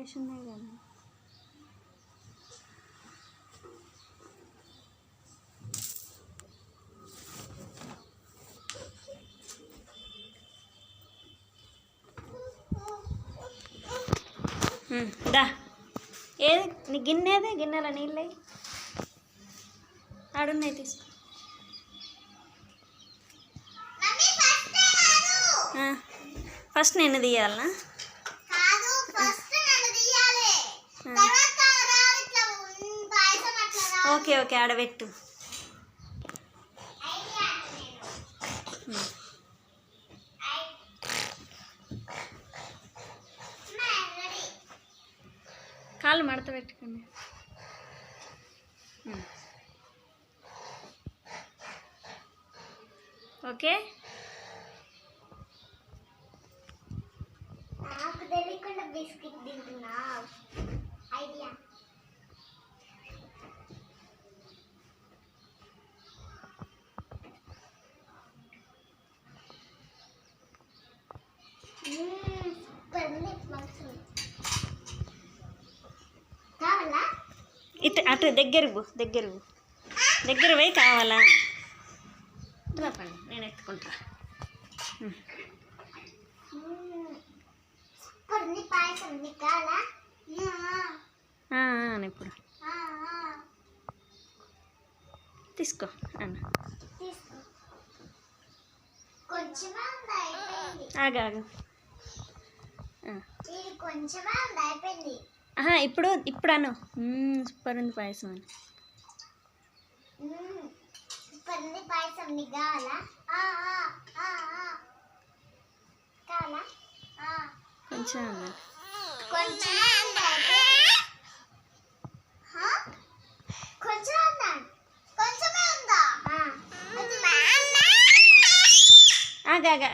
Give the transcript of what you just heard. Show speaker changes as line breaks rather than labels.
వేసి ఉన్నాయి కదా. దా ఏది నీ గిన్నెదే, గిన్నెల నీళ్ళు ఆడున్నాయి తీసుకో. ఫస్ట్ నేను తీయాలనా? Okay okay ఆడబెట్టు. కాళ్ళు మడత పెట్టుకోండి. ఓకే
నాకు తెలియకుండా బిస్కెట్ తింటున్నా ఐడియా. కావాలా?
ఇటు అటు దగ్గరకు దగ్గర పోయి కావాలా? నేను ఎత్తుకుంటా.
పాయసం నీకు కావాలా?
ఇప్పుడు తీసుకో అన్న. ఆగాగు. ఇప్పుడు అను. సూపర్ ఉంది పాయసం అని.
సూపర్ ఉంది పాయసం నీకు కావాలా? కావాలా?
కొంచెం
కొంచెమే ఉందా?
ఆగా